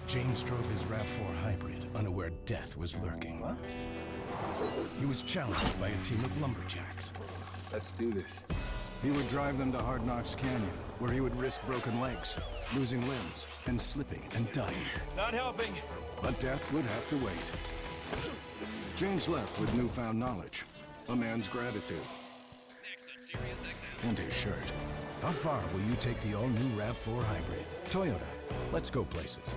James drove his RAV4 hybrid, unaware death was lurking. What? He was challenged by a team of lumberjacks. Let's do this. He would drive them to Hard Knocks Canyon, where he would risk broken legs, losing limbs, and slipping and dying. Not helping. But death would have to wait. James left with newfound knowledge, a man's gratitude, and his shirt. How far will you take the all-new RAV4 hybrid? Toyota, let's go places.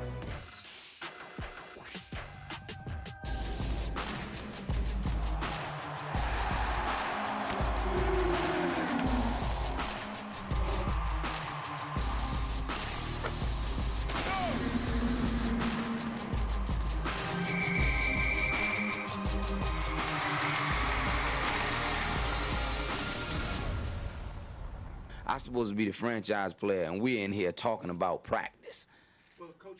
I'm supposed to be the franchise player, and we're in here talking about practice.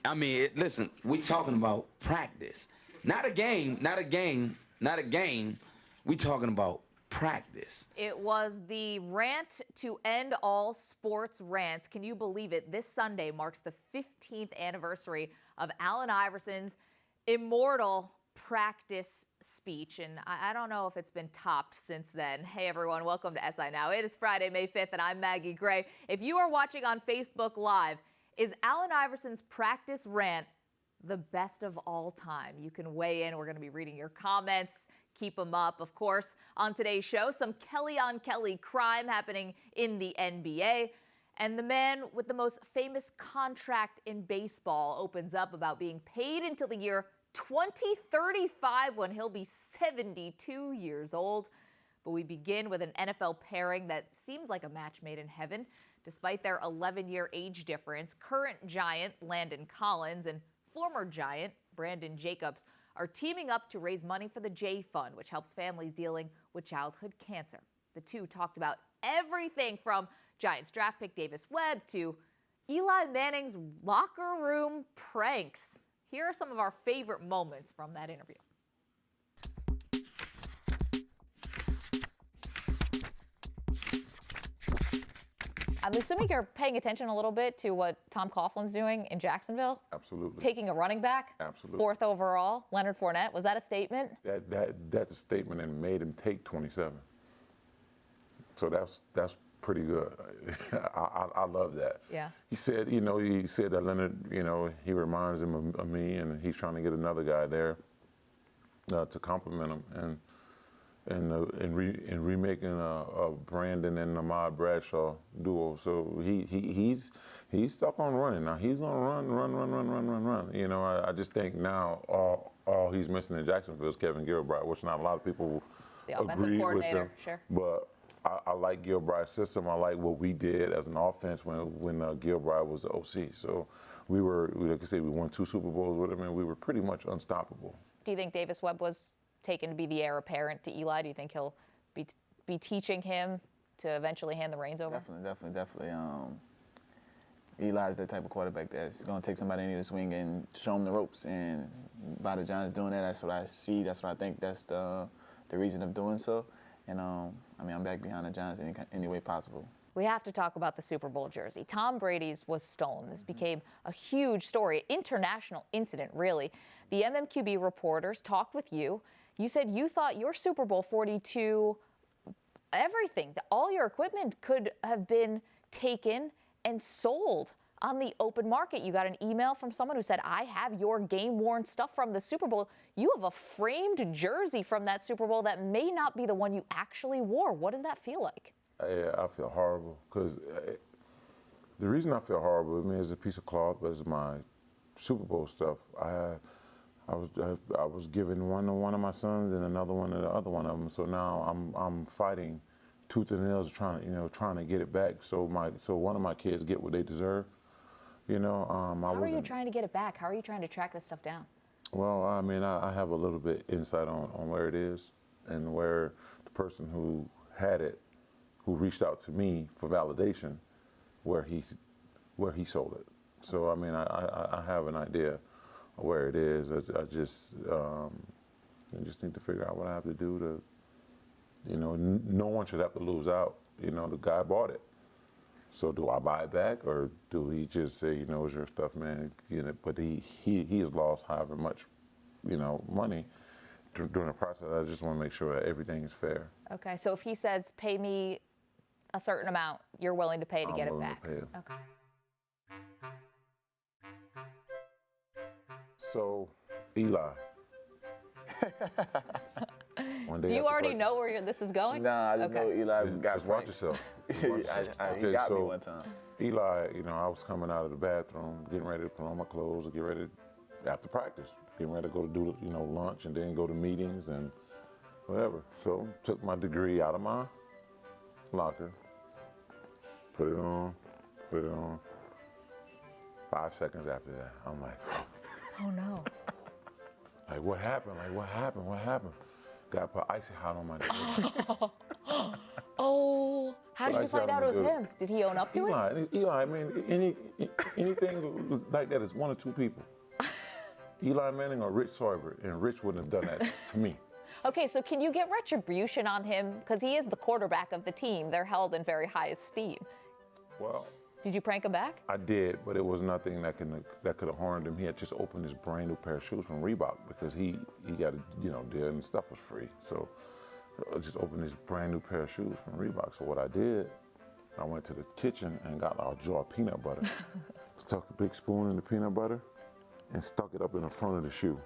I mean, listen, we're talking about practice. Not a game, not a game, not a game. We're talking about practice. It was the rant to end all sports rants. Can you believe it? This Sunday marks the 15th anniversary of Allen Iverson's immortal practice speech, and I don't know if it's been topped since then. Hey everyone, welcome to SI Now. It is Friday, May 5th, and I'm Maggie Gray. If you are watching on Facebook Live, is Allen Iverson's practice rant the best of all time? You can weigh in. We're going to be reading your comments. Keep them up. Of course, on today's show, some Kelly on Kelly crime happening in the NBA. And the man with the most famous contract in baseball opens up about being paid until the year 2035 when he'll be 72 years old. But we begin with an NFL pairing that seems like a match made in heaven. Despite their 11-year age difference, current Giant Landon Collins and former Giant Brandon Jacobs are teaming up to raise money for the J Fund, which helps families dealing with childhood cancer. The two talked about everything from Giants draft pick Davis Webb to Eli Manning's locker room pranks. Here are some of our favorite moments from that interview. I'm assuming you're paying attention a little bit to what Tom Coughlin's doing in Jacksonville. Absolutely. Taking a running back. Absolutely. 4th overall, Leonard Fournette. Was that a statement? That's a statement, and made him take 27. So that's pretty good. I love that. Yeah. He said that Leonard, he reminds him of me, and he's trying to get another guy there to compliment him. And and remaking a Brandon and Ahmad Bradshaw duo. So he's stuck on running now. He's gonna run. You know, I just think now all he's missing in Jacksonville is Kevin Gilbride, which not a lot of people The offensive agree with coordinator, him. sure. But I like Gilbride's system. I like what we did as an offense when Gilbride was the OC. So like I said, we won 2 Super Bowls with him, and we were pretty much unstoppable. Do you think Davis Webb was taken to be the heir apparent to Eli? Do you think he'll be teaching him to eventually hand the reins over? Definitely. Eli's the type of quarterback that's going to take somebody into the swing and show him the ropes. And by the Giants doing that, that's what I see. That's what I think. That's the reason of doing so. And I mean, I'm back behind the Giants any way possible. We have to talk about the Super Bowl jersey. Tom Brady's was stolen. This became a huge story, international incident, really. The MMQB reporters talked with you. You said you thought your Super Bowl 42, everything, all your equipment could have been taken and sold on the open market. You got an email from someone who said, I have your game-worn stuff from the Super Bowl. You have a framed jersey from that Super Bowl that may not be the one you actually wore. What does that feel like? I feel horrible because the reason I feel horrible, I mean, it's a piece of cloth, but it's my Super Bowl stuff. I was giving one to one of my sons and another one to the other one of them. So now I'm fighting tooth and nails, trying to get it back. So one of my kids get what they deserve. You know, How are you trying to get it back? How are you trying to track this stuff down? Well, I mean, I have a little bit insight on where it is and where the person who had it, who reached out to me for validation, where he sold it. So I mean, I have an idea of where it is. I just need to figure out what I have to do to, you know, no one should have to lose out. You know, the guy bought it. So do I buy it back, or do he just say, you know, it's your stuff, man? You know, but he has lost however much, you know, money during the process. I just want to make sure that everything is fair. Okay, so if he says, pay me a certain amount, you're willing to pay to get it back? I'm willing to pay it. Okay. So, Eli. One day Do you after already practice- know where this is going? Nah, I just know Eli got Just watch pranked. yourself. He got me one time. Eli, you know, I was coming out of the bathroom, getting ready to put on my clothes, get ready after practice, getting ready to go to do, you know, lunch and then go to meetings and whatever. So took my degree out of my locker, put it on. 5 seconds after that, I'm like, Oh, no. like, what happened? Got put icy hot on my degree. Oh, how did you find out it was him? Did he own up to it? Eli, I mean, anything like that is one or two people. Eli Manning or Rich Sorbert, and Rich wouldn't have done that to me. Okay, so can you get retribution on him? Because he is the quarterback of the team. They're held in very high esteem. Well, Did you prank him back? I did, but it was nothing that could have harmed him. He had just opened his brand new pair of shoes from Reebok because he got a, you know, deal and stuff was free. So I just opened his brand new pair of shoes from Reebok. So what I did, I went to the kitchen and got a jar of peanut butter, stuck a big spoon in the peanut butter, and stuck it up in the front of the shoe.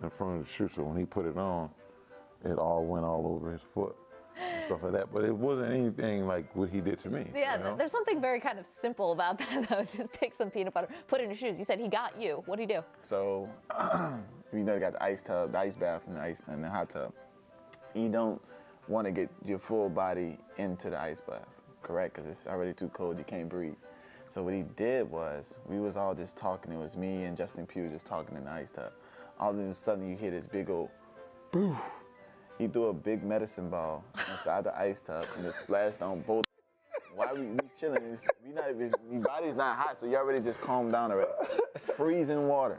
So when he put it on, it all went all over his foot. And stuff like that, but it wasn't anything like what he did to me. Yeah, you know? there's something very kind of simple about that, though. Just take some peanut butter, put it in your shoes. You said he got you. What'd he do? So, you know, you got the ice tub, the ice bath, and the hot tub. You don't want to get your full body into the ice bath, correct? Because it's already too cold. You can't breathe. So what he did was, we was all just talking. It was me and Justin Pugh just talking in the ice tub. All of a sudden, you hear this big old boof. He threw a big medicine ball inside the ice tub and it splashed on both. Why we chilling? Your body's not hot, so you already just calmed down already. Freezing water.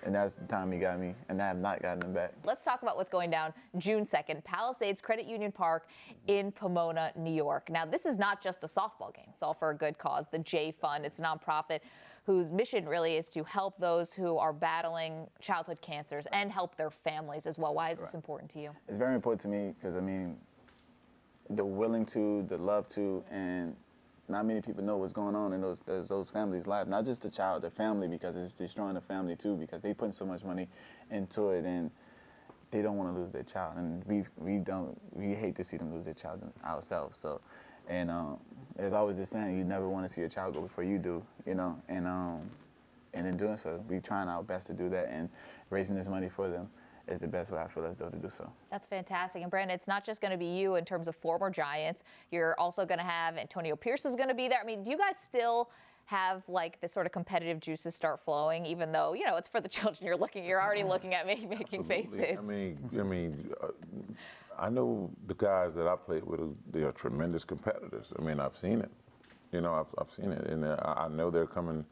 And that's the time he got me, and I have not gotten him back. Let's talk about what's going down June 2nd, Palisades Credit Union Park in Pomona, New York. Now, this is not just a softball game. It's all for a good cause. The J Fund, it's a nonprofit whose mission really is to help those who are battling childhood cancers and help their families as well. Why is this important to you? It's very important to me because, I mean, the willing to, the love to, and not many people know what's going on in those families' lives. Not just the child, the family, because it's destroying the family too, because they put so much money into it. And they don't want to lose their child, and we hate to see them lose their child ourselves. So, and there's always this saying, you never want to see a child go before you do, you know, and in doing so, we're trying our best to do that, and raising this money for them is the best way I feel as though to do so. That's fantastic. And Brandon, it's not just going to be you in terms of former Giants. You're also going to have Antonio Pierce is going to be there. I mean, do you guys still have like the sort of competitive juices start flowing, even though, you know, it's for the children? You're already looking at me making faces. I know the guys that I played with, they are tremendous competitors. I mean, I've seen it. You know, I've seen it, and I know they're coming,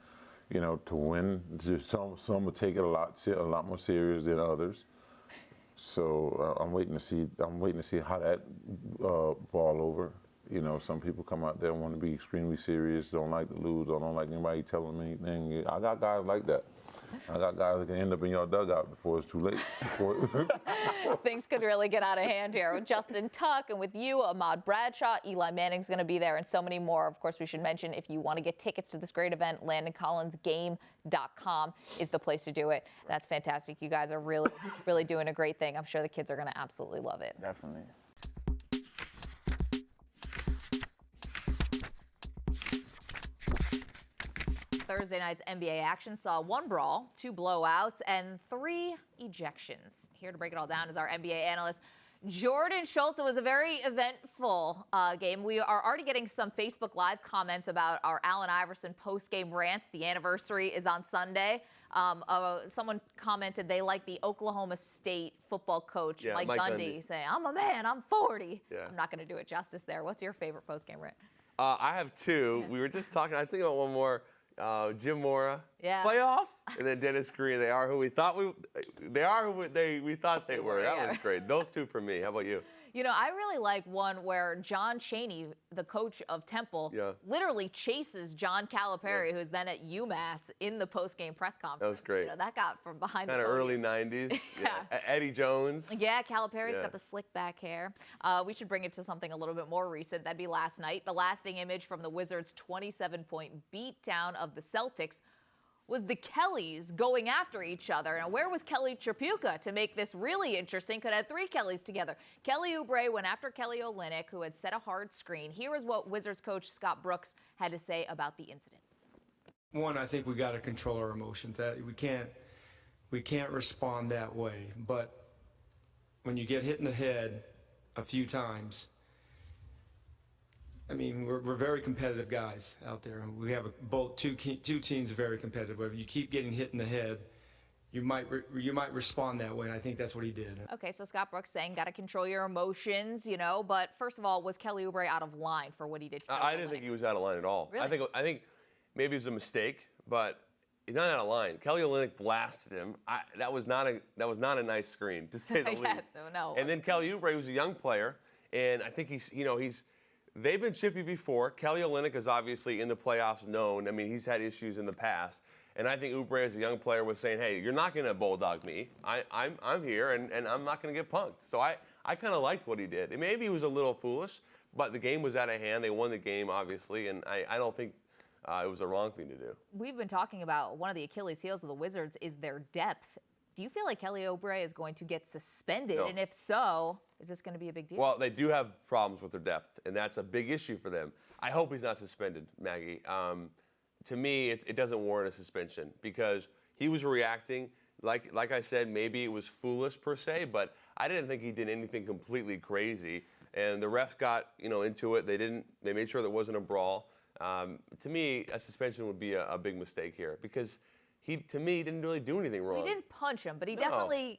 you know, to win. Some will take it a lot more serious than others. So I'm waiting to see how that ball over. You know, some people come out there and want to be extremely serious, don't like to lose, or don't like anybody telling them anything. I got guys like that. I got guys that can end up in your dugout before it's too late. Things could really get out of hand here. With Justin Tuck and with you, Ahmad Bradshaw, Eli Manning's going to be there, and so many more. Of course, we should mention, if you want to get tickets to this great event, LandonCollinsGame.com is the place to do it. That's fantastic. You guys are really, really doing a great thing. I'm sure the kids are going to absolutely love it. Definitely. Thursday night's NBA action saw 1 brawl, 2 blowouts, and 3 ejections. Here to break it all down is our NBA analyst, Jordan Schultz. It was a very eventful game. We are already getting some Facebook Live comments about our Allen Iverson post-game rants. The anniversary is on Sunday. Someone commented they like the Oklahoma State football coach, Mike Gundy, saying, "I'm a man, I'm 40. Yeah. I'm not going to do it justice there. What's your favorite post-game rant? I have 2. Yeah. We were just talking, I think about one more. Jim Mora, playoffs, and then Dennis Green. They are who we thought we thought they were. That was great. Those 2 for me. How about you? You know, I really like one where John Chaney, the coach of Temple, literally chases John Calipari, who's then at UMass, in the post-game press conference. That was great. You know, that got from behind kind the of early 90s. Eddie Jones. Yeah, Calipari's got the slick back hair. We should bring it to something a little bit more recent. That'd be last night. The lasting image from the Wizards' 27-point beatdown of the Celtics was the Kellys going after each other. Now, where was Kelly Tripucka to make this really interesting? Could have 3 Kellys together. Kelly Oubre went after Kelly Olynyk, who had set a hard screen. Here is what Wizards coach Scott Brooks had to say about the incident. One, I think we got to control our emotions. That we can't respond that way. But when you get hit in the head a few times, I mean, we're very competitive guys out there. We have two teams are very competitive. But if you keep getting hit in the head, you might respond that way, and I think that's what he did. Okay, so Scott Brooks saying got to control your emotions, you know. But first of all, was Kelly Oubre out of line for what he did to Kelly I didn't think he was out of line at all. Really? I think maybe it was a mistake, but he's not out of line. Kelly Olynyk blasted him. That was not a nice screen, to say the least. Yes, no. And then Kelly Oubre was a young player, and I think they've been chippy before. Kelly Olynyk is obviously in the playoffs known. I mean, he's had issues in the past. And I think Oubre, as a young player, was saying, hey, you're not going to bulldog me. I'm here, and I'm not going to get punked. So I kind of liked what he did. And maybe he was a little foolish, but the game was out of hand. They won the game, obviously, and I don't think it was the wrong thing to do. We've been talking about one of the Achilles heels of the Wizards is their depth. Do you feel like Kelly Oubre is going to get suspended? No. And if so, is this going to be a big deal? Well, they do have problems with their depth, and that's a big issue for them. I hope he's not suspended, Maggie. To me, it doesn't warrant a suspension because he was reacting. Like I said, maybe it was foolish per se, but I didn't think he did anything completely crazy. And the refs got into it. They made sure there wasn't a brawl. To me, a suspension would be a big mistake here because to me, he didn't really do anything wrong. He didn't punch him, but he definitely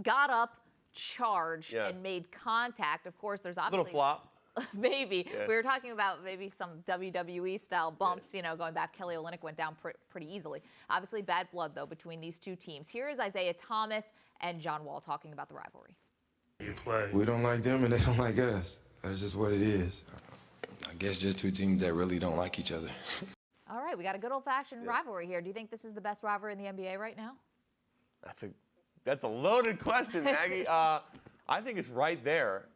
got up, charged, and made contact. Of course, there's obviously... Little flop. Maybe. Yeah. We were talking about maybe some WWE-style bumps, going back. Kelly Olynyk went down pretty easily. Obviously, bad blood, though, between these 2 teams. Here is Isaiah Thomas and John Wall talking about the rivalry. We don't like them, and they don't like us. That's just what it is. I guess just 2 teams that really don't like each other. All right, we got a good old-fashioned rivalry here. Do you think this is the best rivalry in the NBA right now? That's a loaded question, Maggie. I think it's right there,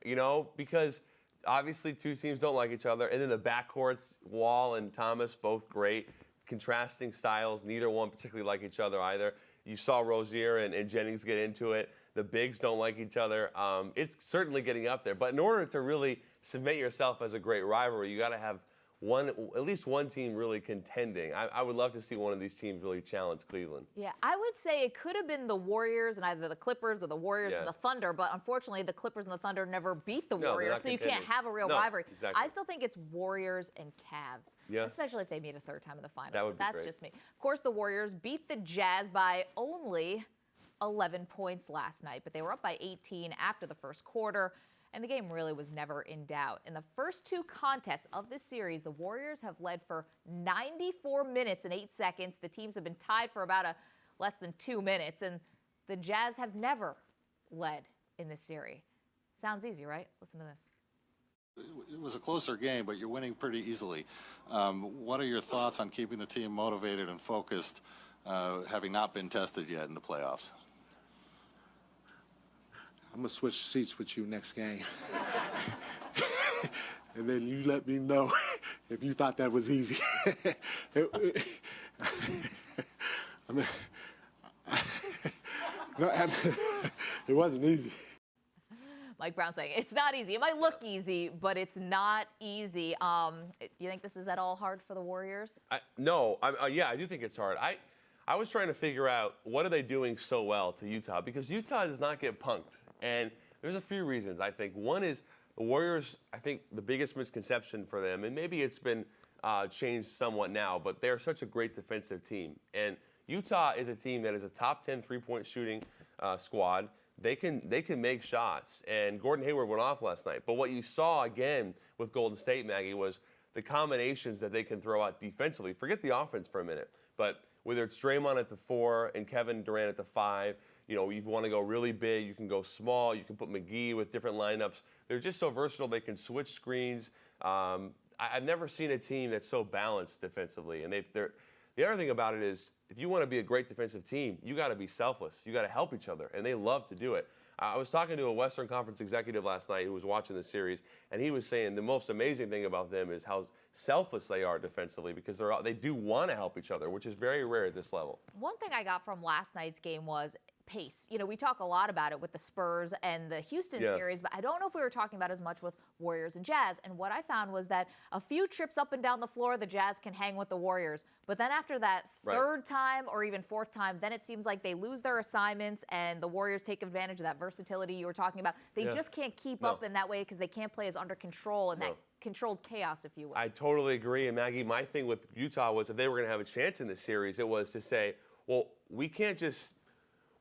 because obviously 2 teams don't like each other. And then the backcourts, Wall and Thomas, both great. Contrasting styles. Neither one particularly like each other either. You saw Rozier and Jennings get into it. The bigs don't like each other. It's certainly getting up there. But in order to really cement yourself as a great rivalry, you got to have at least one team really contending. I would love to see one of these teams really challenge Cleveland. Yeah, I would say it could have been the Warriors and either the Clippers or the Warriors and the Thunder, but unfortunately the Clippers and the Thunder never beat the Warriors, so you can't have a real rivalry. Exactly. I still think it's Warriors and Cavs, especially if they meet a third time in the finals. That would be That's great. just me. Of course, the Warriors beat the Jazz by only 11 points last night, but they were up by 18 after the first quarter. And the game really was never in doubt. In the first two contests of this series, the Warriors have led for 94 minutes and 8 seconds. The teams have been tied for about less than 2 minutes. And the Jazz have never led in this series. Sounds easy, right? Listen to this. It was a closer game, but you're winning pretty easily. What are your thoughts on keeping the team motivated and focused, having not been tested yet in the playoffs? I'm going to switch seats with you next game. And then you let me know if you thought that was easy. It wasn't easy. Mike Brown saying, it's not easy. It might look easy, but it's not easy. Do you think this is at all hard for the Warriors? No, yeah, I do think it's hard. I was trying to figure out what are they doing so well to Utah, because Utah does not get punked. And there's a few reasons, I think. One is the Warriors, I think the biggest misconception for them, and maybe it's been changed somewhat now, but they're such a great defensive team. And Utah is a team that is a top 10 three-point shooting squad. They can make shots. And Gordon Hayward went off last night. But what you saw, again, with Golden State, Maggie, was the combinations that they can throw out defensively. Forget the offense for a minute. But whether it's Draymond at the 4 and Kevin Durant at the 5, you know, you want to go really big, you can go small, you can put McGee with different lineups. They're just so versatile. They can switch screens. I've never seen a team that's so balanced defensively. And the other thing about it is, if you want to be a great defensive team, you got to be selfless. You got to help each other, and they love to do it. I was talking to a Western Conference executive last night who was watching the series, and he was saying the most amazing thing about them is how selfless they are defensively, because they do want to help each other, which is very rare at this level. One thing I got from last night's game was pace. You know, we talk a lot about it with the Spurs and the Houston series, but I don't know if we were talking about as much with Warriors and Jazz. And what I found was that a few trips up and down the floor, the Jazz can hang with the Warriors. But then after that third time or even fourth time, then it seems like they lose their assignments and the Warriors take advantage of that versatility you were talking about. They just can't keep up in that way because they can't play as under control and that controlled chaos, if you will. I totally agree. And Maggie, my thing with Utah was if they were going to have a chance in this series, it was to say, well,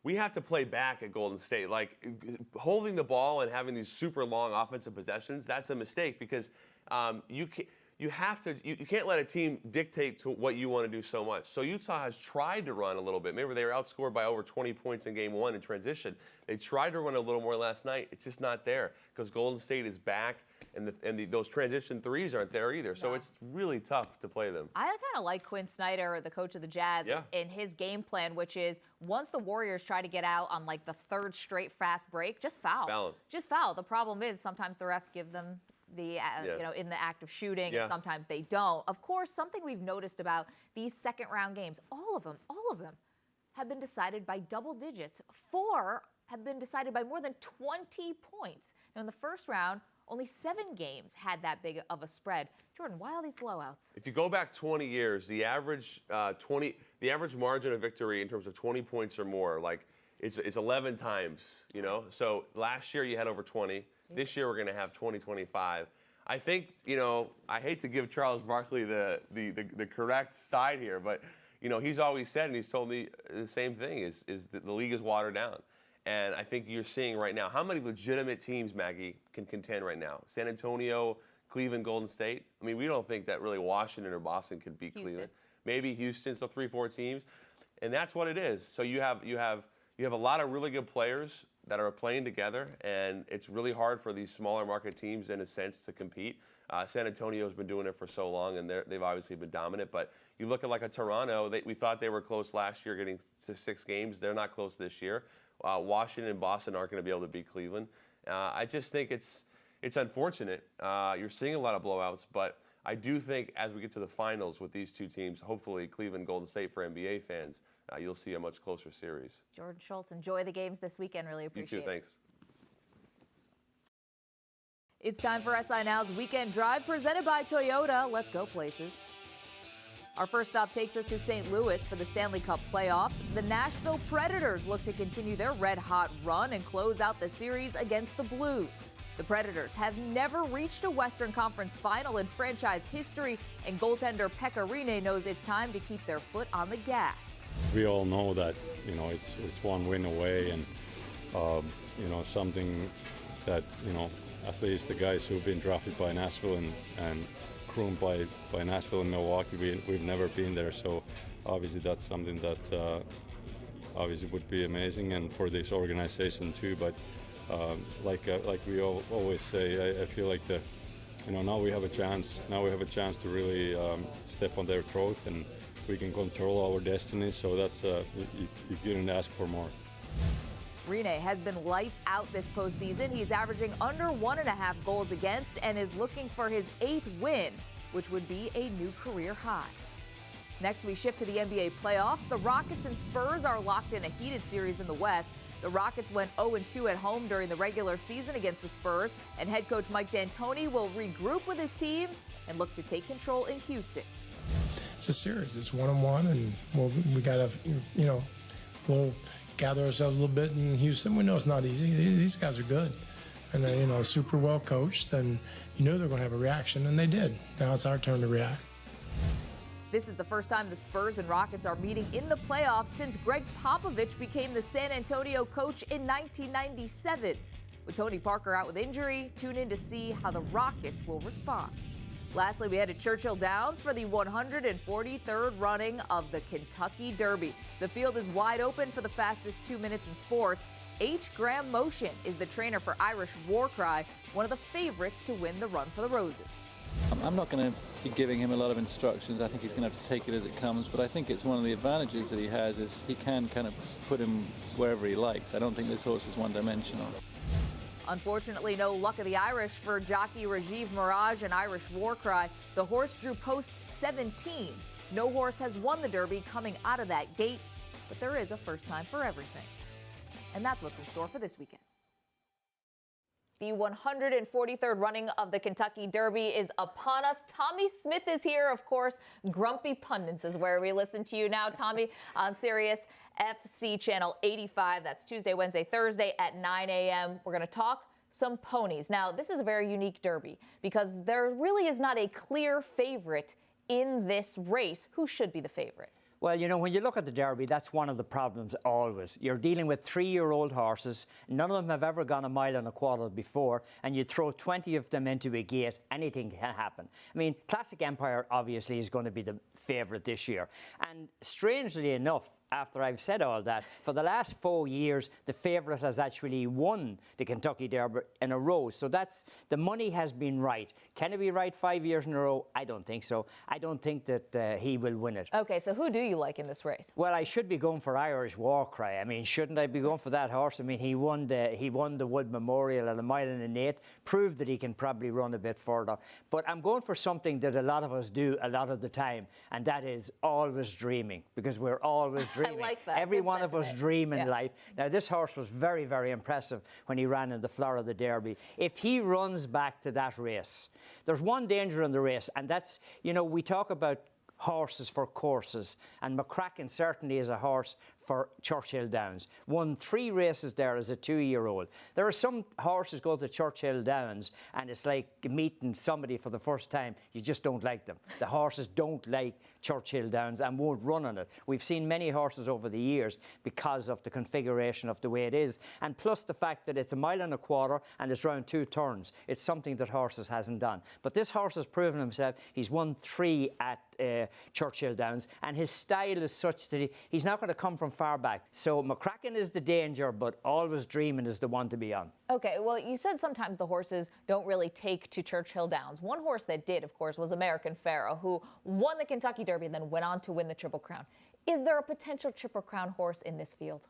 we have to play back at Golden State. Like, holding the ball and having these super long offensive possessions, that's a mistake, because you can't let a team dictate to what you want to do so much. So Utah has tried to run a little bit. Remember, they were outscored by over 20 points in game 1 in transition. They tried to run a little more last night. It's just not there, because Golden State is back, and those transition threes aren't there either. So it's really tough to play them. I kind of like Quinn Snyder, the coach of the Jazz, in his game plan, which is once the Warriors try to get out on like the third straight fast break, just foul. Just foul. The problem is sometimes the ref give them the in the act of shooting, and sometimes they don't. Of course, something we've noticed about these second round games, all of them have been decided by double digits. 4 have been decided by more than 20 points. Now in the first round, only 7 games had that big of a spread. Jordan, why all these blowouts? If you go back 20 years, the average margin of victory in terms of 20 points or more, like it's 11 times, you know? So last year you had over 20. This year we're going to have 20, 25. I think, you know, I hate to give Charles Barkley the correct side here, but, you know, he's always said, and he's told me the same thing, is that the league is watered down. And I think you're seeing right now, how many legitimate teams, Maggie, can contend right now? San Antonio, Cleveland, Golden State. I mean, we don't think that really Washington or Boston could beat Cleveland. Maybe Houston, so 3-4 teams. And that's what it is. So you have a lot of really good players that are playing together, and it's really hard for these smaller market teams, in a sense, to compete. San Antonio's been doing it for so long, and they've obviously been dominant. But you look at like a Toronto, we thought they were close last year, getting to 6 games. They're not close this year. Washington and Boston aren't going to be able to beat Cleveland. I just think it's unfortunate. You're seeing a lot of blowouts, but I do think as we get to the finals with these two teams, hopefully Cleveland, Golden State for NBA fans, you'll see a much closer series. Jordan Schultz, enjoy the games this weekend. Really appreciate it. You too, thanks. It's time for SI Now's Weekend Drive presented by Toyota. Let's go places. Our first stop takes us to St. Louis for the Stanley Cup playoffs. The Nashville Predators look to continue their red-hot run and close out the series against the Blues. The Predators have never reached a Western Conference final in franchise history, and goaltender Pekka Rinne knows it's time to keep their foot on the gas. We all know that, it's one win away, and, something that, at least the guys who've been drafted by Nashville and groomed by Nashville and Milwaukee, we've never been there. So obviously that's something that obviously would be amazing, and for this organization too. But like we always say, I feel like now we have a chance. Now we have a chance to really step on their throat, and we can control our destiny. So that's you couldn't ask for more. Rinne has been lights out this postseason. He's averaging under 1.5 goals against and is looking for his 8th win, which would be a new career high. Next, we shift to the NBA playoffs. The Rockets and Spurs are locked in a heated series in the West. The Rockets went 0-2 at home during the regular season against the Spurs, and head coach Mike D'Antoni will regroup with his team and look to take control in Houston. It's a series. It's 1-on-1, and we got to, we'll gather ourselves a little bit in Houston. We know it's not easy. These guys are good, and super well coached, and they're going to have a reaction, and they did. Now it's our turn to react. This is the first time the Spurs and Rockets are meeting in the playoffs since Greg Popovich became the San Antonio coach in 1997. With Tony Parker out with injury, tune in to see how the Rockets will respond. Lastly, we head to Churchill Downs for the 143rd running of the Kentucky Derby. The field is wide open for the fastest 2 minutes in sports. H. Graham Motion is the trainer for Irish War Cry, one of the favorites to win the Run for the Roses. I'm not going to be giving him a lot of instructions. I think he's going to have to take it as it comes, but I think it's one of the advantages that he has is he can kind of put him wherever he likes. I don't think this horse is one-dimensional. Unfortunately, no luck of the Irish for jockey Rajiv Mirage and Irish War Cry. The horse drew post 17. No horse has won the Derby coming out of that gate, but there is a first time for everything. And that's what's in store for this weekend. The 143rd running of the Kentucky Derby is upon us. Tommy Smith is here, of course. Grumpy Pundits is where we listen to you now, Tommy, on Sirius FC Channel 85. That's Tuesday, Wednesday, Thursday at 9 a.m. We're going to talk some ponies. Now, this is a very unique Derby because there really is not a clear favorite in this race. Who should be the favorite? Well, when you look at the Derby, that's one of the problems always. You're dealing with 3-year-old horses. None of them have ever gone 1.25 miles before, and you throw 20 of them into a gate, anything can happen. I mean, Classic Empire obviously is going to be the favourite this year. And strangely enough, after I've said all that, for the last 4 years, the favourite has actually won the Kentucky Derby in a row. So the money has been right. Can it be right 5 years in a row? I don't think so. I don't think that he will win it. Okay, so who do you like in this race? Well, I should be going for Irish War Cry. I mean, shouldn't I be going for that horse? I mean, he won the Wood Memorial at 1.8 miles, proved that he can probably run a bit further. But I'm going for something that a lot of us do a lot of the time, and that is always dreaming, because we're always dreaming. I like that. Every Good one sentiment. of us dream in Yeah. life. Now, this horse was very, very impressive when he ran in the Florida Derby. If he runs back to that race, there's one danger in the race, and that's, we talk about horses for courses, and McCracken certainly is a horse for Churchill Downs. Won 3 races there as a 2-year-old. There are some horses go to Churchill Downs and it's like meeting somebody for the first time. You just don't like them. The horses don't like Churchill Downs and won't run on it. We've seen many horses over the years because of the configuration of the way it is, and plus the fact that it's 1.25 miles and it's around 2 turns. It's something that horses hasn't done. But this horse has proven himself. He's won 3 at Churchill Downs, and his style is such that he's not going to come from far back. So McCracken is the danger, but Always Dreaming is the one to be on. Okay, well, you said sometimes the horses don't really take to Churchill Downs. One horse that did, of course, was American Pharoah, who won the Kentucky Derby and then went on to win the Triple Crown. Is there a potential Triple Crown horse in this field?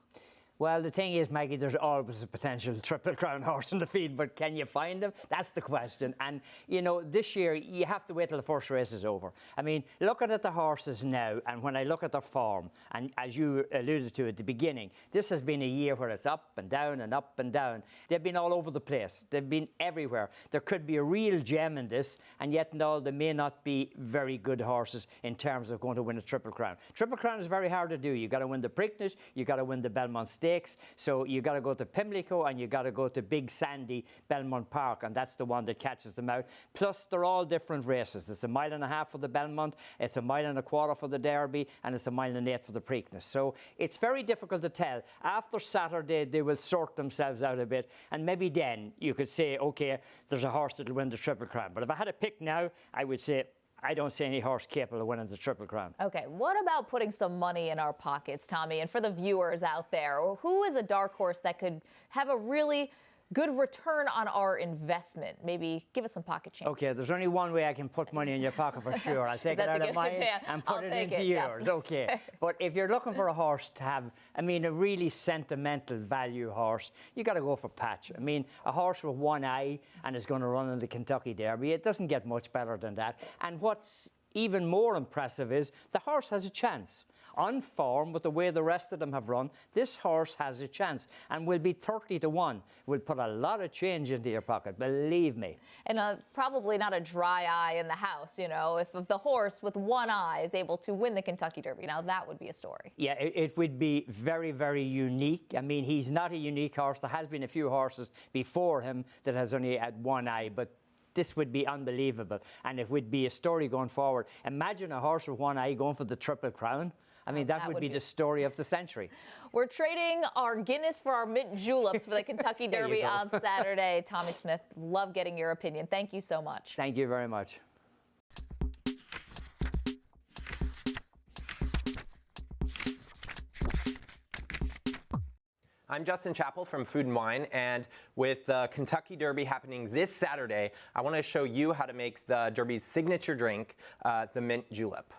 Well, the thing is, Maggie, there's always a potential Triple Crown horse in the field, but can you find them? That's the question. And, you know, this year, you have to wait till the first race is over. I mean, looking at the horses now, and when I look at their form, and as you alluded to at the beginning, this has been a year where it's up and down and up and down. They've been all over the place. They've been everywhere. There could be a real gem in this, and yet no, they may not be very good horses in terms of going to win a Triple Crown. Triple Crown is very hard to do. You've got to win the Preakness, you've got to win the Belmont Stakes, so you got to go to Pimlico and you got to go to Big Sandy Belmont Park, and that's the one that catches them out. Plus, they're all different races. It's 1.5 miles for the Belmont, it's 1.25 miles for the Derby, and it's 1.8 miles for the Preakness. So it's very difficult to tell. After Saturday, they will sort themselves out a bit, and maybe then you could say, okay, there's a horse that'll win the Triple Crown. But if I had to pick now, I would say I don't see any horse capable of winning the Triple Crown. Okay, what about putting some money in our pockets, Tommy? And for the viewers out there, who is a dark horse that could have a really good return on our investment? Maybe give us some pocket change. Okay, there's only one way I can put money in your pocket for sure. I'll take it out of mine and put it into yours. Yeah. Okay. But if you're looking for a horse to have, I mean, a really sentimental value horse, you got to go for Patch. I mean, a horse with one eye and is going to run in the Kentucky Derby, it doesn't get much better than that. And what's even more impressive is the horse has a chance. On form, with the way the rest of them have run, this horse has a chance and will be 30-1. Will put a lot of change into your pocket, believe me. And probably not a dry eye in the house, you know, if the horse with one eye is able to win the Kentucky Derby. Now, that would be a story. Yeah, it would be very, very unique. I mean, he's not a unique horse. There has been a few horses before him that has only had one eye, but this would be unbelievable. And it would be a story going forward. Imagine a horse with one eye going for the Triple Crown. I mean, that would be the story of the century. We're trading our Guinness for our mint juleps for the Kentucky Derby on Saturday. Tommy Smith, love getting your opinion. Thank you so much. Thank you very much. I'm Justin Chappell from Food and Wine, and with the Kentucky Derby happening this Saturday, I want to show you how to make the Derby's signature drink, the mint julep.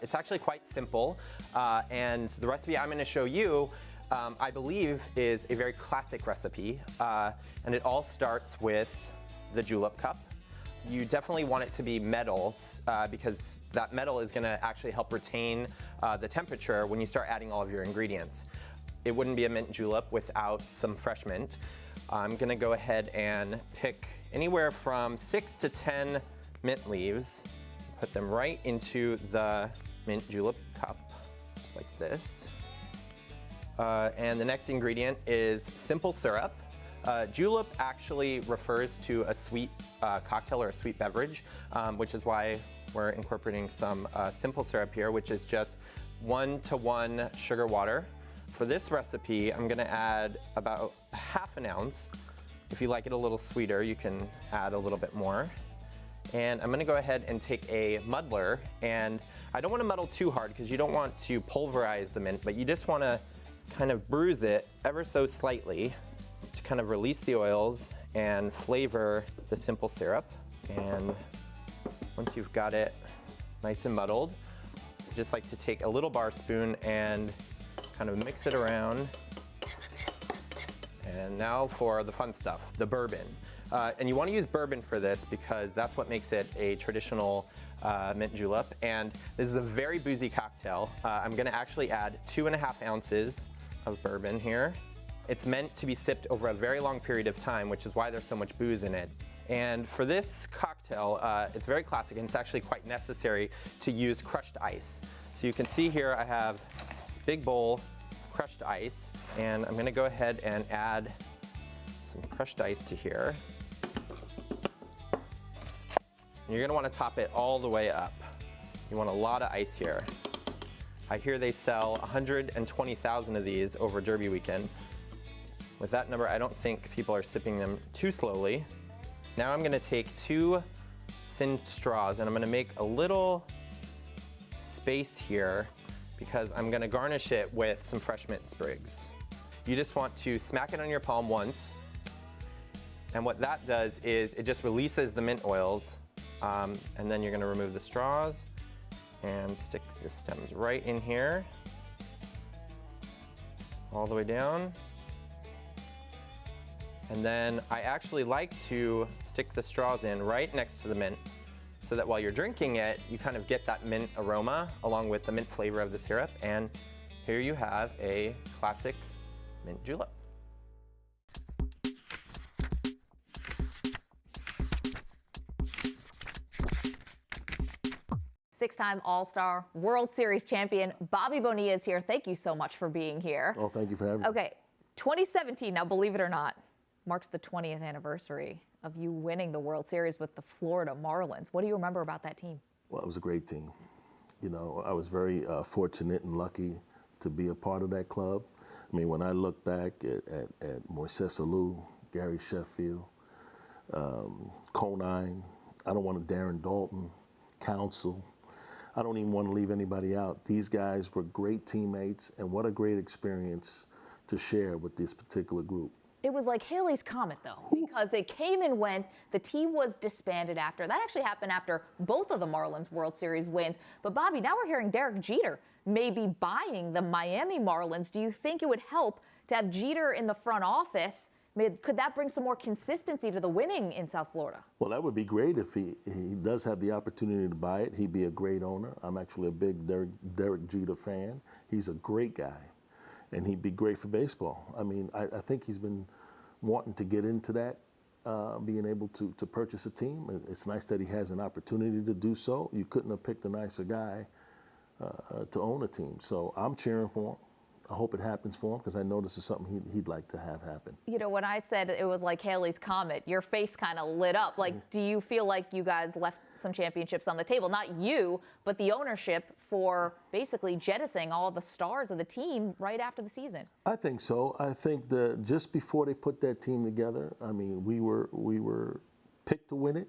It's actually quite simple, and the recipe I'm going to show you, I believe, is a very classic recipe, and it all starts with the julep cup. You definitely want it to be metal because that metal is going to actually help retain the temperature when you start adding all of your ingredients. It wouldn't be a mint julep without some fresh mint. I'm going to go ahead and pick anywhere from 6 to 10 mint leaves, put them right into the mint julep cup, just like this. And the next ingredient is simple syrup. Julep actually refers to a sweet cocktail or a sweet beverage, which is why we're incorporating some simple syrup here, which is just 1-to-1 sugar water. For this recipe, I'm gonna add about ½ an ounce. If you like it a little sweeter, you can add a little bit more. And I'm gonna go ahead and take a muddler, and I don't wanna muddle too hard because you don't want to pulverize the mint, but you just wanna kind of bruise it ever so slightly to kind of release the oils and flavor the simple syrup. And once you've got it nice and muddled, I just like to take a little bar spoon and kind of mix it around. And now for the fun stuff, the bourbon. And you want to use bourbon for this because that's what makes it a traditional mint julep. And this is a very boozy cocktail. I'm going to actually add 2.5 ounces of bourbon here. It's meant to be sipped over a very long period of time, which is why there's so much booze in it. And for this cocktail, it's very classic, and it's actually quite necessary to use crushed ice. So you can see here I have this big bowl of crushed ice, and I'm gonna go ahead and add some crushed ice to here. And you're gonna wanna top it all the way up. You want a lot of ice here. I hear they sell 120,000 of these over Derby weekend. With that number, I don't think people are sipping them too slowly. Now I'm gonna take 2 thin straws and I'm gonna make a little space here because I'm gonna garnish it with some fresh mint sprigs. You just want to smack it on your palm once, and what that does is it just releases the mint oils, and then you're gonna remove the straws and stick the stems right in here. all the way down. And then I actually like to stick the straws in right next to the mint so that while you're drinking it, you kind of get that mint aroma along with the mint flavor of the syrup. And here you have a classic mint julep. Six-time All-Star, World Series champion, Bobby Bonilla is here. Thank you so much for being here. Oh, thank you for having me. Okay, 2017, now believe it or not, marks the 20th anniversary of you winning the World Series with the Florida Marlins. What do you remember about that team? Well, it was a great team. You know, I was very fortunate and lucky to be a part of that club. I mean, when I look back at Moises Alou, Gary Sheffield, Conine, I don't want to Darren Dalton, Council. I don't even want to leave anybody out. These guys were great teammates, and what a great experience to share with this particular group. It was like Haley's Comet, though, because it came and went. The team was disbanded after. That actually happened after both of the Marlins World Series wins. But, Bobby, now we're hearing Derek Jeter may be buying the Miami Marlins. Do you think it would help to have Jeter in the front office? Could that bring some more consistency to the winning in South Florida? Well, that would be great if he does have the opportunity to buy it. He'd be a great owner. I'm actually a big Derek Jeter fan. He's a great guy, and he'd be great for baseball. I mean, I think he's been wanting to get into that, being able to purchase a team. It's nice that he has an opportunity to do so. You couldn't have picked a nicer guy to own a team. So I'm cheering for him. I hope it happens for him because I know this is something he'd like to have happen. You know, when I said it was like Haley's Comet, your face kind of lit up. Like, do you feel like you guys left some championships on the table? Not you, but the ownership for basically jettisoning all the stars of the team right after the season. I think so. I think that just before they put that team together, I mean, we were picked to win it,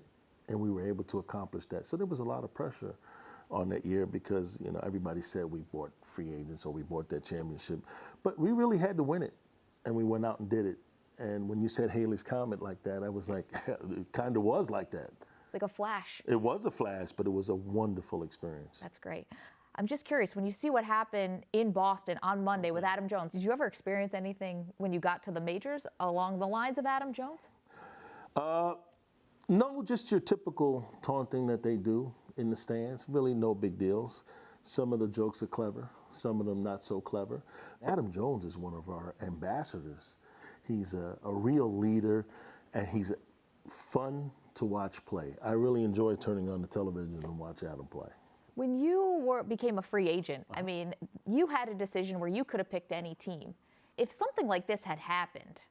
and we were able to accomplish that. So there was a lot of pressure on that year because, you know, everybody said we bought free agents or we bought that championship. But we really had to win it, and we went out and did it. And when you said Haley's Comet like that, I was like, it kind of was like that. It's like a flash. It was a flash, but it was a wonderful experience. That's great. I'm just curious, when you see what happened in Boston on Monday with Adam Jones, did you ever experience anything when you got to the majors along the lines of Adam Jones? No, just your typical taunting that they do in the stands. Really no big deals. Some of the jokes are clever, some of them not so clever. Adam Jones is one of our ambassadors. He's a real leader, and he's fun to watch play. I really enjoy turning on the television and watch Adam play. When you became a free agent, I mean, you had a decision where you could have picked any team. If something like this had happened,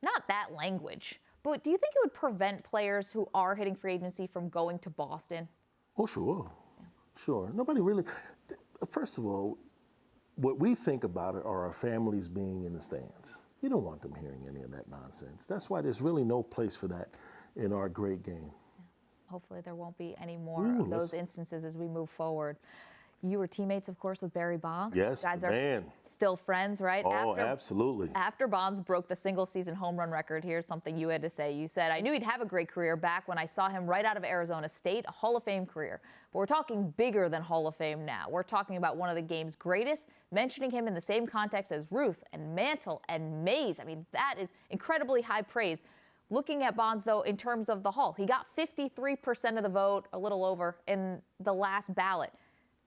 not that language, but do you think it would prevent players who are hitting free agency from going to Boston? Oh, sure. Yeah. Sure. Nobody really. First of all, what we think about it are our families being in the stands. You don't want them hearing any of that nonsense. That's why there's really no place for that in our great game. Yeah. Hopefully there won't be any more of those instances as we move forward. You were teammates, of course, with Barry Bonds. Yes, you guys man. Are still friends, right? Oh, absolutely. After Bonds broke the single-season home run record, here's something you had to say. You said, I knew he'd have a great career back when I saw him right out of Arizona State, a Hall of Fame career. But we're talking bigger than Hall of Fame now. We're talking about one of the game's greatest, mentioning him in the same context as Ruth and Mantle and Mays. I mean, that is incredibly high praise. Looking at Bonds, though, in terms of the Hall, he got 53% of the vote, a little over, in the last ballot.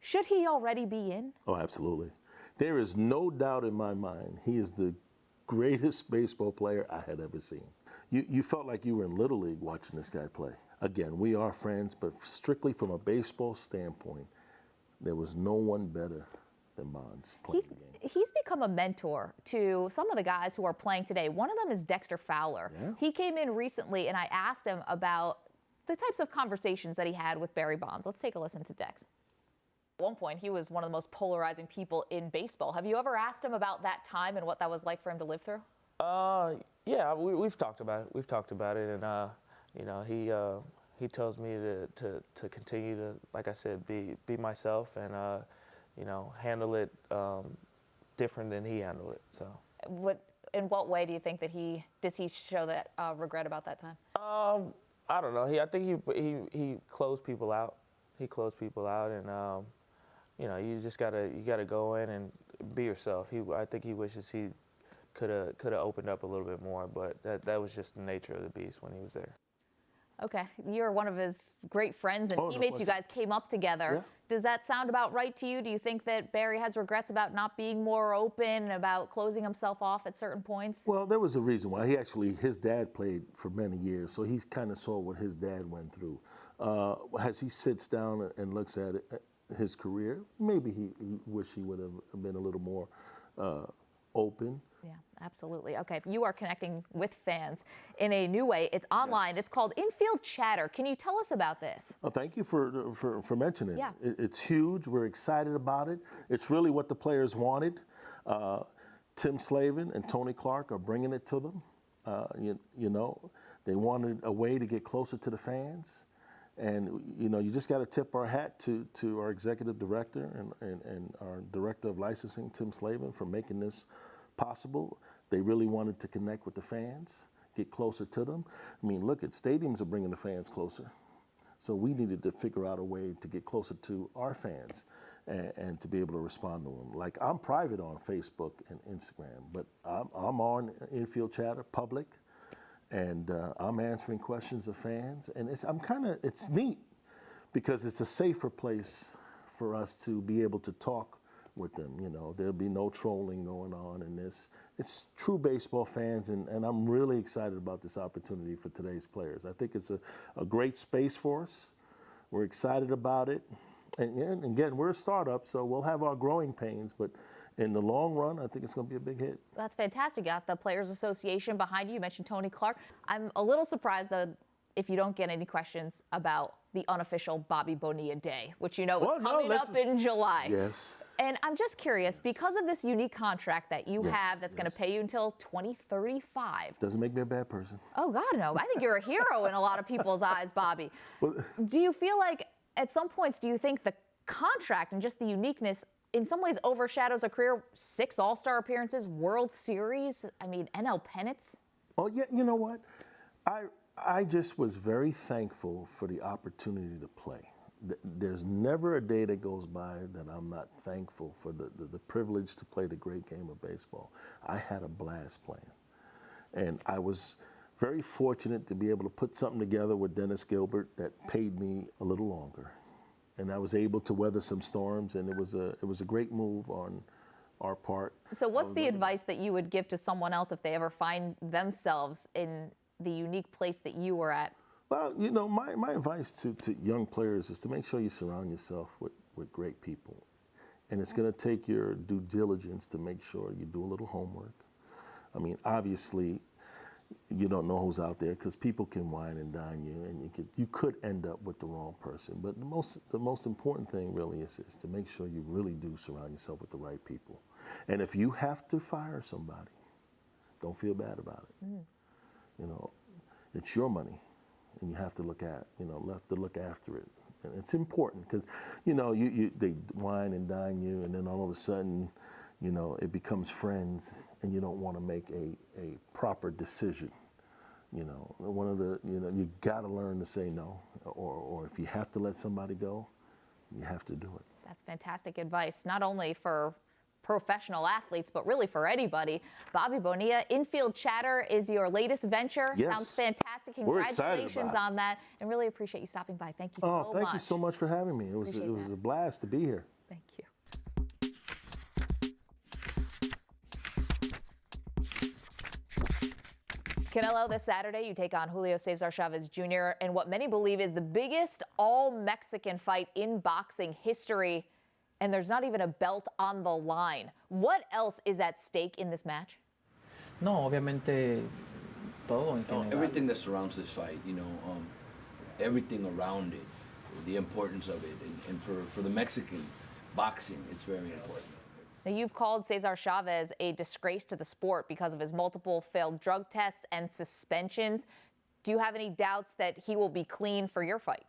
Should he already be in? Oh, absolutely. There is no doubt in my mind he is the greatest baseball player I had ever seen. You felt like you were in Little League watching this guy play. Again, we are friends, but strictly from a baseball standpoint, there was no one better than Bonds playing the game. He's become a mentor to some of the guys who are playing today. One of them is Dexter Fowler. Yeah. He came in recently, and I asked him about the types of conversations that he had with Barry Bonds. Let's take a listen to Dex. At one point, he was one of the most polarizing people in baseball. Have you ever asked him about that time and what that was like for him to live through? Yeah, we've talked about it. We've talked about it, and you know, he tells me to continue to, like I said, be myself and you know, handle it different than he handled it. So. In what way do you think that does he show that regret about that time? I don't know. I think he closed people out. He closed people out, and you know, you gotta go in and be yourself. I think he wishes he could have opened up a little bit more, but that was just the nature of the beast when he was there. Okay, you're one of his great friends and teammates. You guys came up together. Yeah. Does that sound about right to you? Do you think that Barry has regrets about not being more open, about closing himself off at certain points? Well, there was a reason why. His dad played for many years, so he kind of saw what his dad went through. As he sits down and looks at his career, maybe he wish he would have been a little more open. Yeah, absolutely. Okay, you are connecting with fans in a new way. It's online. Yes. It's called Infield Chatter. Can you tell us about this? Well, thank you for mentioning Yeah. it. It's huge. We're excited about it. It's really what the players wanted. Tim Slavin and Tony Clark are bringing it to them. You know, they wanted a way to get closer to the fans. And, you know, you just got to tip our hat to our executive director and our director of licensing, Tim Slavin, for making this possible. They really wanted to connect with the fans, get closer to them. I mean, look, stadiums are bringing the fans closer. So we needed to figure out a way to get closer to our fans and to be able to respond to them. Like, I'm private on Facebook and Instagram, but I'm on Infield Chatter, public, and I'm answering questions of fans. And it's neat because it's a safer place for us to be able to talk with them. You know, there'll be no trolling going on in this. It's true baseball fans, and I'm really excited about this opportunity for today's players. I think it's a great space for us. We're excited about it. And again, we're a startup, so we'll have our growing pains, but in the long run, I think it's going to be a big hit. That's fantastic. You got the Players Association behind you. You mentioned Tony Clark. I'm a little surprised, though, if you don't get any questions about the unofficial Bobby Bonilla Day, which you know is coming up in July. Yes. And I'm just curious, because of this unique contract that you have that's going to pay you until 2035. Doesn't make me a bad person. Oh, God, no. I think you're a hero in a lot of people's eyes, Bobby. Do you feel like, at some points, do you think the contract and just the uniqueness in some ways overshadows a career? 6 All-Star appearances, World Series, I mean, NL pennants? Oh, yeah, you know what? I just was very thankful for the opportunity to play. There's never a day that goes by that I'm not thankful for the privilege to play the great game of baseball. I had a blast playing. And I was very fortunate to be able to put something together with Dennis Gilbert that paid me a little longer. And I was able to weather some storms, and it was a great move on our part. So what's the advice that you would give to someone else if they ever find themselves in the unique place that you were at? Well, you know, my advice to young players is to make sure you surround yourself with great people. And it's going to take your due diligence to make sure you do a little homework. I mean, obviously, you don't know who's out there because people can wine and dine you, and you could end up with the wrong person. But the most important thing really is to make sure you really do surround yourself with the right people. And if you have to fire somebody, don't feel bad about it. You know, it's your money, and you have to look after it. And it's important because, you know, they wine and dine you, and then all of a sudden, you know, it becomes friends, and you don't want to make a proper decision. You know, you got to learn to say no, or if you have to let somebody go, you have to do it. That's fantastic advice, not only for professional athletes, but really for anybody. Bobby Bonilla, Infield Chatter is your latest venture. Yes. Sounds fantastic. We're excited Congratulations about it. on that, and really appreciate you stopping by. Thank you so much. Oh, thank you so much for having me. It was a blast to be here. Thank you. Canelo, this Saturday, you take on Julio Cesar Chavez Jr. in what many believe is the biggest all-Mexican fight in boxing history, and there's not even a belt on the line. What else is at stake in this match? No, obviamente todo en general. Everything that surrounds this fight, you know, everything around it, the importance of it, and for the Mexican boxing, it's very important. Now, you've called Cesar Chavez a disgrace to the sport because of his multiple failed drug tests and suspensions. Do you have any doubts that he will be clean for your fight?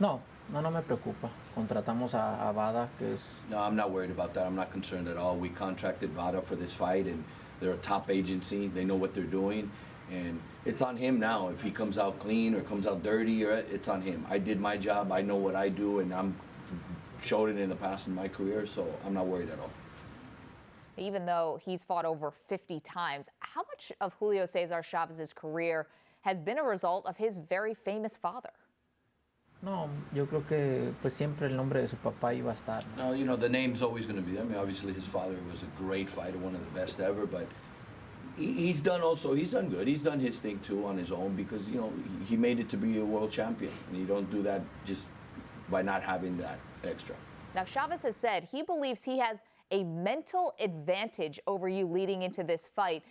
No me preocupa. Contratamos a VADA, que es... No, I'm not worried about that. I'm not concerned at all. We contracted VADA for this fight, and they're a top agency. They know what they're doing, and it's on him now. If he comes out clean or comes out dirty, it's on him. I did my job. I know what I do, and I'm showed it in the past in my career, so I'm not worried at all. even though he's fought over 50 times. How much of Julio Cesar Chavez's career has been a result of his very famous father? No, yo creo que pues siempre el nombre de su papá iba a estar. No, you know, the name's always going to be there. I mean, obviously his father was a great fighter, one of the best ever, but he's done good. He's done his thing too on his own because, you know, he made it to be a world champion. And you don't do that just by not having that extra. Now, Chavez has said he believes he has a mental advantage over you leading into this fight.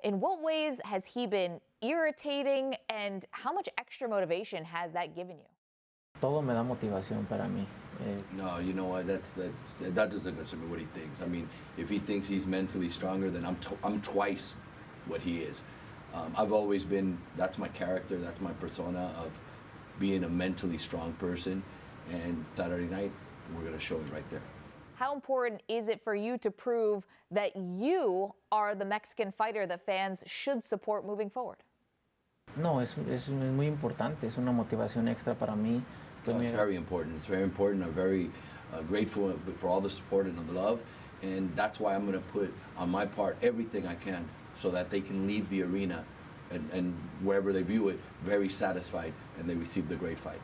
In what ways has he been irritating, and how much extra motivation has that given you? Todo me da motivación para mí. No, you know what? That doesn't concern me what he thinks. I mean, if he thinks he's mentally stronger, then I'm twice what he is. I've always been. That's my character. That's my persona of being a mentally strong person. And Saturday night, we're going to show it right there. How important is it for you to prove that you are the Mexican fighter that fans should support moving forward? No, es muy importante. Es una motivación extra para mí. No, it's very important. It's very important. I'm very grateful for all the support and the love. And that's why I'm going to put on my part everything I can so that they can leave the arena and wherever they view it very satisfied and they receive the great fight.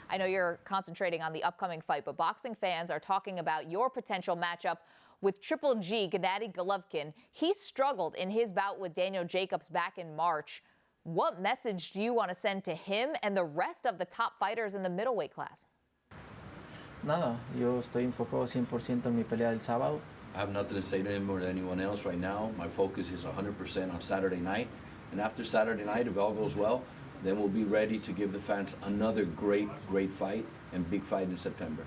I know you're concentrating on the upcoming fight, but boxing fans are talking about your potential matchup with Triple G, Gennady Golovkin. He struggled in his bout with Daniel Jacobs back in March. What message do you want to send to him and the rest of the top fighters in the middleweight class? Nada, yo estoy enfocado 100% en mi pelea del sábado. I have nothing to say to him or to anyone else right now. My focus is 100% on Saturday night. And after Saturday night, if all goes well, then we'll be ready to give the fans another great fight and big fight in September.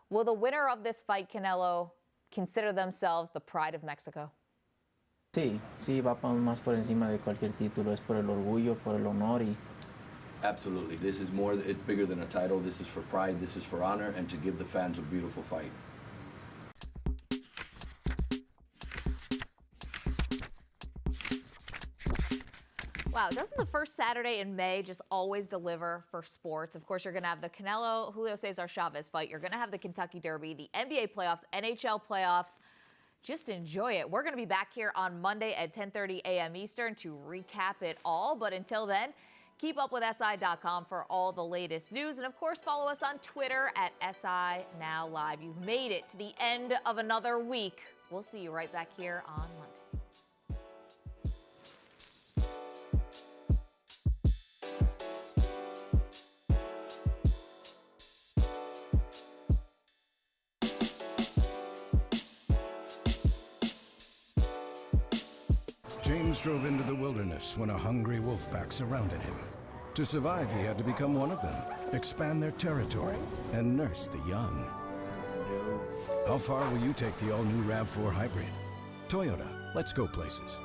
Will the winner of this fight, Canelo, consider themselves the pride of Mexico? Sí, va más por encima de cualquier título. Es por el orgullo, por el honor y... Absolutely. This is more, it's bigger than a title. This is for pride, this is for honor, and to give the fans a beautiful fight. Wow, doesn't the first Saturday in May just always deliver for sports? Of course, you're going to have the Canelo Julio Cesar Chavez fight. You're going to have the Kentucky Derby, the NBA playoffs, NHL playoffs. Just enjoy it. We're going to be back here on Monday at 10:30 a.m. Eastern to recap it all. But until then, keep up with SI.com for all the latest news. And of course, follow us on Twitter at SI Now Live. You've made it to the end of another week. We'll see you right back here on Monday. James drove into the wilderness when a hungry wolfpack surrounded him. To survive, he had to become one of them, expand their territory, and nurse the young. How far will you take the all-new RAV4 Hybrid? Toyota, let's go places.